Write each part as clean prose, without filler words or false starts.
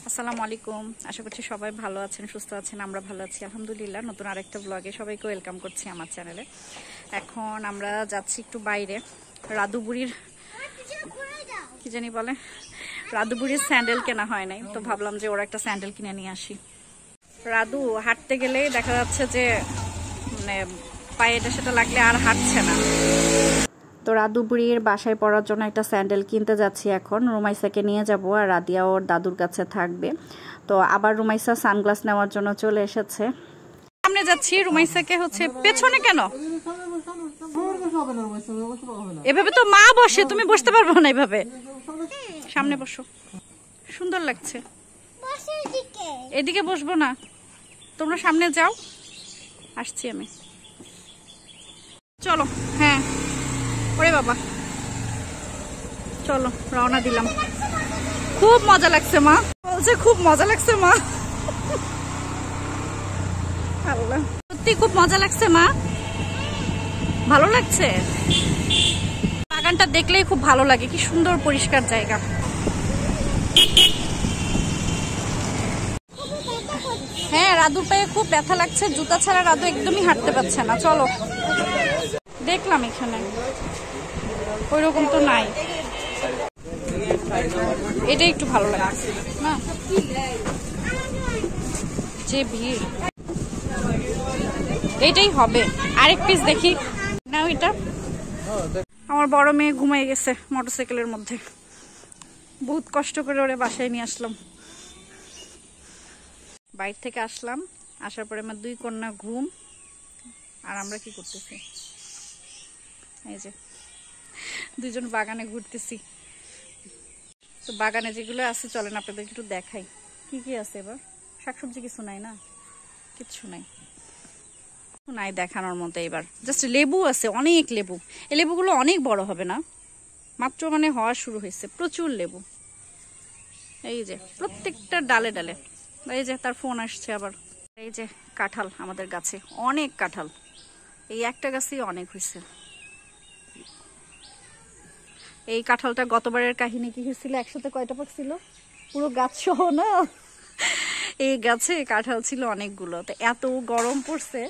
আসসালামু আলাইকুম। আশা করছি সবাই ভালো আছেন, সুস্থ আছেন। আমরা ভালো আছি আলহামদুলিল্লাহ। নতুন আরেকটা ব্লগে সবাইকে ওয়েলকাম করছি আমার চ্যানেলে। এখন আমরা যাচ্ছি একটু বাইরে, রাধুবুড়ির কি জানি বলে, রাধুবুড়ির স্যান্ডেল কেনা হয় নাই, তো ভাবলাম যে ওরা একটা স্যান্ডেল কিনে নিয়ে আসি। রাধু হাঁটতে গেলেই দেখা যাচ্ছে যে মানে পায়ে এটা সেটা লাগলে আর হাঁটছে না। তো রাধুবুড়ির বাসায় পড়ার জন্য একটা স্যান্ডেল কিনতে যাচ্ছি এখন। রুমাইসাকে নিয়ে যাব আর রাদিয়া ওর দাদুর কাছে থাকবে। তো আবার রুমাইসা সানগ্লাস নেওয়ার জন্য চলে এসেছে। সামনে যাচ্ছি, রুমাইসাকে হচ্ছে পেছনে কেন? এভাবে তো মা বসে, তুমি বসতে পারবো না এভাবে। সামনে বসো, সুন্দর লাগছে। এদিকে বসবো না, তোমরা সামনে যাও, আসছি আমি। চলো। হ্যাঁ ওরে বাবা, চলো রওনা দিলাম। খুব মজা লাগছে মা বলছে, খুব মজা লাগছে মা। আল্লাহ, সত্যি খুব মজা লাগছে মা, ভালো লাগছে। বাগানটা দেখলেই খুব ভালো লাগে, কি সুন্দর পরিষ্কার জায়গা। হ্যাঁ রাধুর পায়ে খুব ব্যথা লাগছে, জুতা ছাড়া রাধু একদমই হাঁটতে পারছে না। চলো, দেখলাম এখানে ওই রকম তো নাই, এটা একটু ভালো লাগছে না, যে ভিড়। এটাই হবে, আরেক পিস দেখি না। এটা আমার বড় মেয়ে ঘুমাই গেছে মোটরসাইকেলের মধ্যে, বহুত কষ্ট করে ওরে বাসায় নিয়ে আসলাম। বাইরে থেকে আসলাম, আসার পরে আমার দুই কন্যা ঘুম, আর আমরা কি করতেছি, এই যে দুইজন বাগানে ঘুরতেছি। তো বাগানে যেগুলো আছে চলেন আপনাদের একটু দেখাই কি কি আছে। এবার শাকসবজি কিছু নাই না, কিচ্ছু নাই, নাই দেখানোর মতো। এবার জাস্ট লেবু আছে, অনেক লেবু। এই লেবুগুলো অনেক বড় হবে না, মাত্র মানে হওয়া শুরু হয়েছে। প্রচুর লেবু, এই যে প্রত্যেকটা ডালে ডালে। এই যে তার ফোন আসছে আবার। এই যে কাঁঠাল আমাদের গাছে, অনেক কাঁঠাল, এই একটা গাছেই অনেক হয়েছে। এই কাঁঠালটা গতবারের কাহিনী কি হয়েছিল, একসাথে কয়টা পাকছিল পুরো গাছ সহ না। এই গাছে কাঁঠাল ছিল অনেকগুলো। তো এত গরম পড়ছে,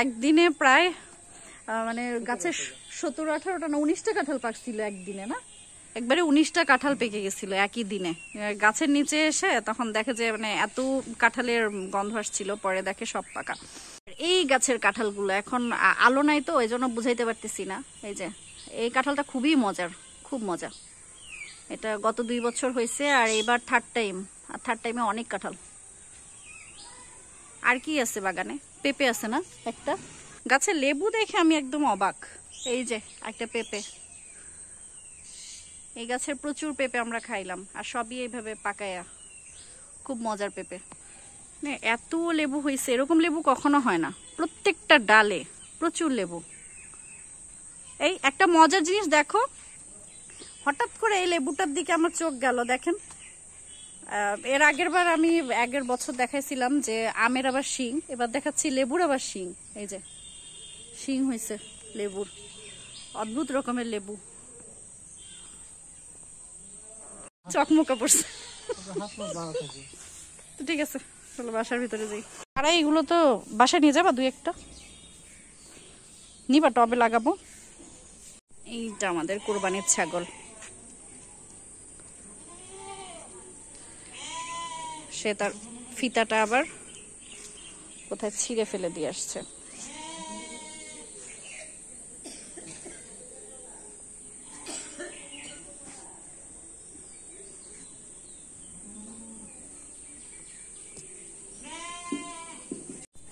একদিনে প্রায় মানে গাছে 17-18টা না 19টা কাঁঠাল পাকছিল একদিনে, না একবারে 19টা কাঁঠাল পেকে গেছিল একই দিনে। গাছের নিচে এসে তখন দেখে যে মানে এত কাঁঠালের গন্ধ আসছিল, পরে দেখে সব পাকা। এই গাছের কাঁঠালগুলো এখন আলো নাই তো এই জন্য বুঝাইতে পারতেছি না। এই যে এই কাঁঠালটা খুবই মজার, খুব মজা। এটা গত 2 বছর হয়েছে, আর এবার থার্ড টাইম। আর থার্ড টাইমে অনেক কাঁঠাল। আর কি আছে বাগানে? পেঁপে আছে না একটা গাছে। লেবু দেখে আমি একদম অবাক। এই যে একটা পেঁপে, এই গাছের প্রচুর পেঁপে আমরা খাইলাম, আর সবই এইভাবে পাকায়া, খুব মজার পেঁপে। এত লেবু হয়েছে, এরকম লেবু কখনো হয় না, প্রত্যেকটা ডালে প্রচুর লেবু। এই একটা মজার জিনিস দেখো, হঠাৎ করে এই লেবুটার দিকে আমার চোখ গেল। দেখেন, এর আগের বছর দেখাইছিলাম যে আমের আবার শিং, এবার দেখাচ্ছি লেবুর আবার শিং। এই যে শিং হয়েছে লেবুর, অদ্ভুত রকমের লেবু। চকমকা পড়ছে। ঠিক আছে চলো বাসার ভিতরে যাই। আর এইগুলো তো বাসায় নিয়ে যাবা, 2-1টা নিবা, টবে লাগাবো। এইটা আমাদের কোরবানির ছাগল, সে তার ফিতাটা আবার কোথায় ছিঁড়ে ফেলে দিয়ে আসছে।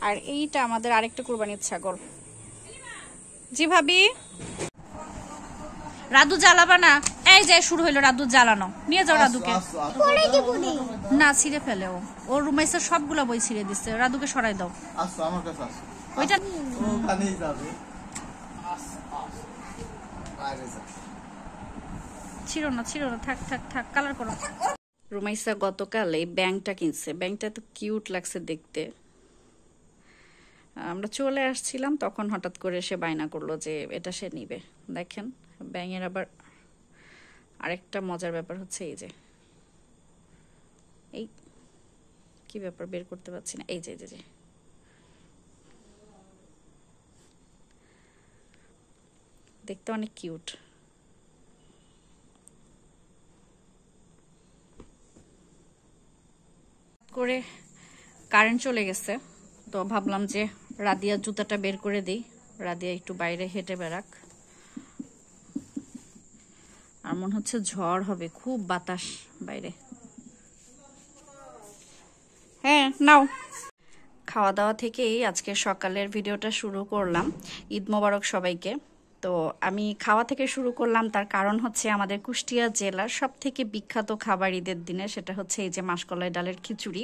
আর এইটা আমাদের আরেকটা কোরবানির ছাগল। জি ভাবি, রাধু জ্বালাবা না। এই যে শুরু হইলো রাধু জ্বালানো, নিয়ে যাও রাধুকে। না ছিঁড়ে ফেলে ও, ওর রুমাইসে সবগুলা বই ছিঁড়ে দিচ্ছে, রাধুকে সরাই দাও। ওইটা ছিঁড়ো না, ছিঁড়ো না, থাক থাক থাক, কালার করো। রুমাইসা গতকাল এই ব্যাংকটা কিনছে, ব্যাংকটা তো কিউট লাগছে দেখতে। আমরা চলে আসছিলাম, তখন হঠাৎ করে সে বায়না করলো যে এটা সে নিবে। দেখেন ব্যাঙের আবার আরেকটা মজার ব্যাপার হচ্ছে, এই যে এই কি ব্যাপার, বের করতে পারছি না। এই যে দেখতে অনেক কিউট। করে কারেন্ট চলে গেছে, তো ভাবলাম যে রাদিয়ার জুতাটা বের করে দিই, রাদিয়া একটু বাইরে হেঁটে বেড়াক। আর মনে হচ্ছে ঝড় হবে, খুব বাতাস বাইরে। হ্যাঁ নাও। খাওয়া দাওয়া থেকেই আজকে সকালের ভিডিওটা শুরু করলাম। ঈদ মোবারক সবাইকে। তো আমি খাওয়া থেকে শুরু করলাম, তার কারণ হচ্ছে আমাদের কুষ্টিয়া জেলার সব থেকে বিখ্যাত খাবার ঈদের দিনে, সেটা হচ্ছে এই যে মাসকলাই ডালের খিচুড়ি।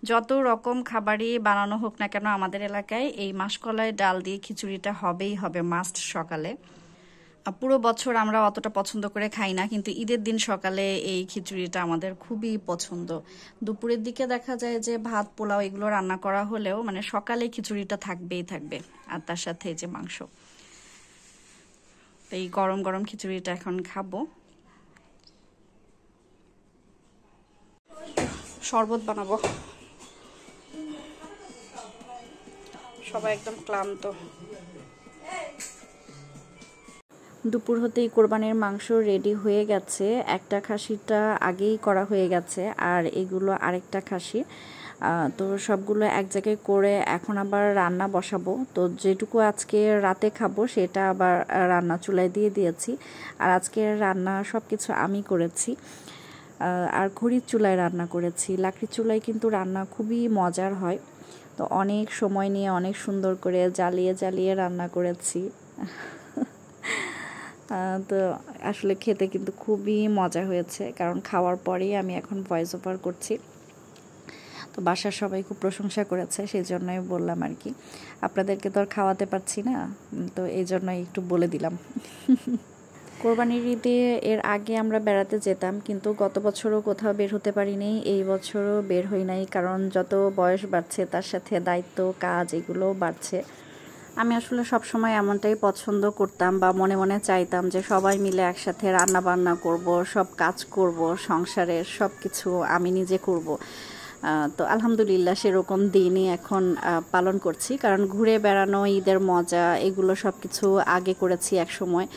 যত রকম খাবারই বানানো হোক না কেন আমাদের এলাকায় এই মাসকলাই ডাল দিয়ে খিচুড়িটা হবেই হবে, মাস্ট সকালে। পুরো বছর আমরা অতটা পছন্দ করে খাই না, কিন্তু ঈদের দিন সকালে এই খিচুড়িটা আমাদের খুবই পছন্দ। দুপুরের দিকে দেখা যায় যে ভাত পোলাও এগুলো রান্না করা হলেও মানে সকালে খিচুড়িটা থাকবেই থাকবে, আর তার সাথে এই যে মাংস। তো এই গরম গরম খিচুড়িটা এখন খাবো। শরবত বানাবো, সবাই একদম ক্লান্ত। দুপুর হতেই কোরবানির মাংস রেডি হয়ে গেছে। একটা খাসিটা আগেই করা হয়ে গেছে, আর এগুলো আরেকটা খাসি। তো সবগুলো এক জায়গায় করে এখন আবার রান্না বসাবো। তো যেটুকু আজকে রাতে খাবো সেটা আবার রান্না চুলায় দিয়ে দিয়েছি। আর আজকে রান্না সব কিছু আমি করেছি, আর খড়ির চুলায় রান্না করেছি। লাকড়ির চুলায় কিন্তু রান্না খুবই মজার হয়। তো অনেক সময় নিয়ে অনেক সুন্দর করে জ্বালিয়ে জ্বালিয়ে রান্না করেছি। তো আসলে খেতে কিন্তু খুবই মজা হয়েছে, কারণ খাওয়ার পরেই আমি এখন ভয়েস ওভার করছি। তো বাসার সবাই খুব প্রশংসা করেছে, সেই জন্যই বললাম আর কি। আপনাদেরকে তো আর খাওয়াতে পারছি না, তো এই জন্যই একটু বলে দিলাম। কোরবানির ঈদে এর আগে আমরা বেড়াতে যেতাম, কিন্তু গত বছরও কোথাও বের হতে পারিনি, এই বছরও বের হই নাই, কারণ যত বয়স বাড়ছে তার সাথে দায়িত্ব কাজ এগুলোও বাড়ছে। আমি আসলে সবসময় এমনটাই পছন্দ করতাম, বা মনে মনে চাইতাম যে সবাই মিলে একসাথে রান্না বান্না করব, সব কাজ করব, সংসারের সব কিছু আমি নিজে করব। তো আলহামদুলিল্লাহ সেরকম দিনই এখন পালন করছি, কারণ ঘুরে বেড়ানো, ঈদের মজা এগুলো সব কিছু আগে করেছি এক সময়,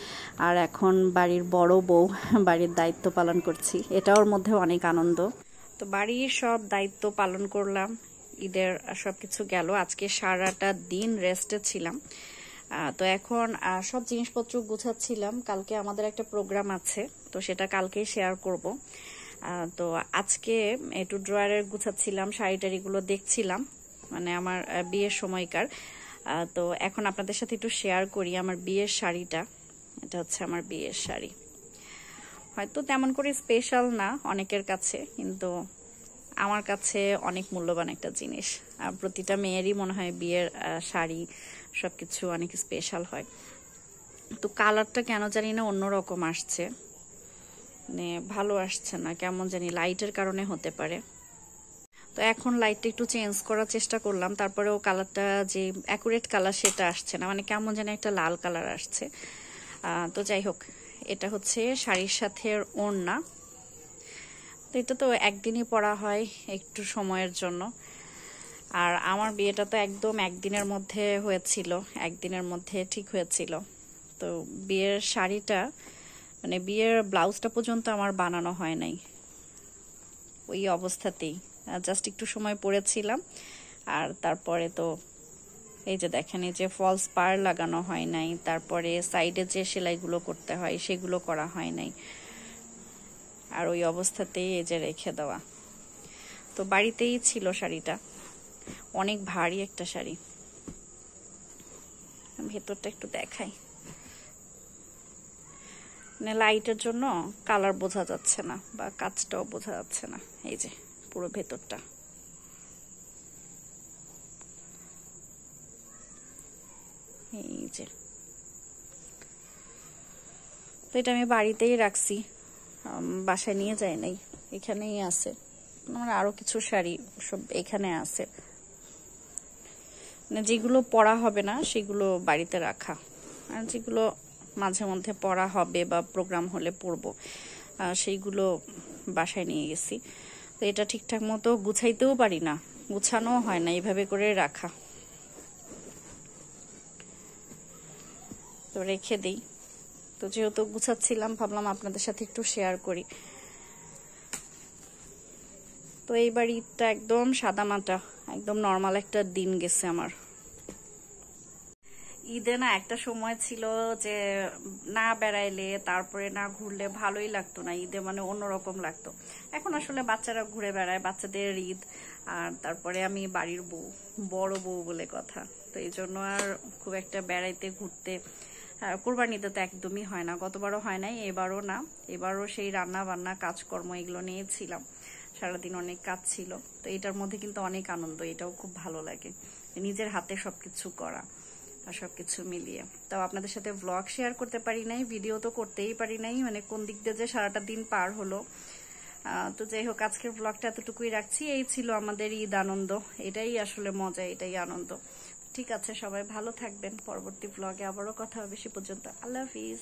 আর এখন বাড়ির বড় বউ, বাড়ির দায়িত্ব পালন করছি, এটার মধ্যে অনেক আনন্দ। তো বাড়ির সব দায়িত্ব পালন করলাম, ঈদের সব কিছু গেল। আজকে সারাটা দিন রেস্টে ছিলাম। তো এখন সব জিনিসপত্র গুছাচ্ছিলাম, কালকে আমাদের একটা প্রোগ্রাম আছে, তো সেটা কালকেই শেয়ার করব। তো আজকে একটু ড্রয়ারের গুছাচ্ছিলাম, শাড়ি টাড়িগুলো দেখছিলাম, মানে আমার বিয়ের সময়কার। তো এখন আপনাদের সাথে একটু শেয়ার করি আমার বিয়ের শাড়িটা। এটা হচ্ছে আমার বিয়ের শাড়ি, হয়তো তেমন করে স্পেশাল না অনেকের কাছে, কিন্তু আমার কাছে অনেক মূল্যবান একটা জিনিস। প্রতিটা মেয়েরই মনে হয় বিয়ের শাড়ি সবকিছু অনেক স্পেশাল হয়। তো কালারটা কেন জানি না অন্যরকম আসছে, মানে ভালো আসছে না, কেমন জানি, লাইটের কারণে হতে পারে। তো এখন লাইটটা একটু চেঞ্জ করার চেষ্টা করলাম, তারপরেও কালারটা যে অ্যাকুরেট কালার সেটা আসছে না, মানে কেমন জানি একটা লাল কালার আসছে। তো যাই হোক, এটা হচ্ছে শাড়ির সাথে ওড়না। তো এটা তো একদিনই পরা হয় একটু সময়ের জন্য, আর আমার বিয়েটা তো একদম একদিনের মধ্যে হয়েছিল, একদিনের মধ্যে ঠিক হয়েছিল। তো বিয়ের শাড়িটা, মানে বিয়ের ব্লাউজটা পর্যন্ত আমার বানানো হয় নাই, ওই অবস্থাতেই জাস্ট একটু সময় পরেছিলাম। আর তারপরে তো এই যে দেখেন, এই যে ফলস পার লাগানো হয় নাই, তারপরে সাইডে যে সেলাইগুলো করতে হয় সেগুলো করা হয় নাই, আর ওই অবস্থাতেই এই যে রেখে দেওয়া। তো বাড়িতেই ছিল শাড়িটা, অনেক ভারী একটা শাড়ি। ভেতরটা একটু দেখাই, মানে লাইটের জন্য কালার বোঝা যাচ্ছে না, বা কাজটাও বোঝা যাচ্ছে না। এই যে পুরো ভেতরটা, এই যে। তো এটা আমি বাড়িতেই রাখছি, বাসায় নিয়ে যাই নাই, এখানেই আছে। আমার আরো কিছু শাড়ি সব এখানে আছে, মানে যেগুলো পরা হবে না সেগুলো বাড়িতে রাখা, আর যেগুলো মাঝে মধ্যে পরা হবে বা প্রোগ্রাম হলে পরবো সেইগুলো বাসায় নিয়ে গেছি। তো এটা ঠিকঠাক মতো গুছাইতেও পারি না, গুছানো হয় না, এইভাবে করে রাখা। তো রেখে দিই। তো যেহেতু গুছাচ্ছিলাম ভাবলাম আপনাদের সাথে একটু শেয়ার করি। তো এইবার ঈদটা একদম সাদামাটা, একদম নর্মাল একটা দিন গেছে আমার। ঈদে না একটা সময় ছিল যে না বেড়াইলে, তারপরে না ঘুরলে ভালোই লাগতো না, ঈদে মানে অন্যরকম লাগতো। এখন আসলে বাচ্চারা ঘুরে বেড়ায়, বাচ্চাদের ঈদ, আর তারপরে আমি বাড়ির বউ, বড় বউ বলে কথা। তো এই জন্য আর খুব একটা বেড়াইতে ঘুরতে কোরবানিতে তো একদমই হয় না, গতবারও হয় নাই, এবারও না। এবারও সেই রান্না বান্না কাজকর্ম এগুলো নিয়ে ছিলাম, সারাদিন অনেক কাজ ছিল। তো এটার মধ্যে কিন্তু অনেক আনন্দ, এটাও খুব ভালো লাগে নিজের হাতে সবকিছু করা আর সবকিছু মিলিয়ে। তাও আপনাদের সাথে ব্লগ শেয়ার করতে পারি নাই, ভিডিও তো করতেই পারি নাই, মানে কোন দিক দিয়ে যে সারাটা দিন পার হলো। তো যাই হোক, আজকের ব্লগটা এতটুকুই রাখছি। এই ছিল আমাদের ঈদ আনন্দ, এটাই আসলে মজা, এটাই আনন্দ। ঠিক আছে, সবাই ভালো থাকবেন, পরবর্তী ব্লগে আবারও কথা হবে। সে পর্যন্ত আল্লাহ হাফিজ।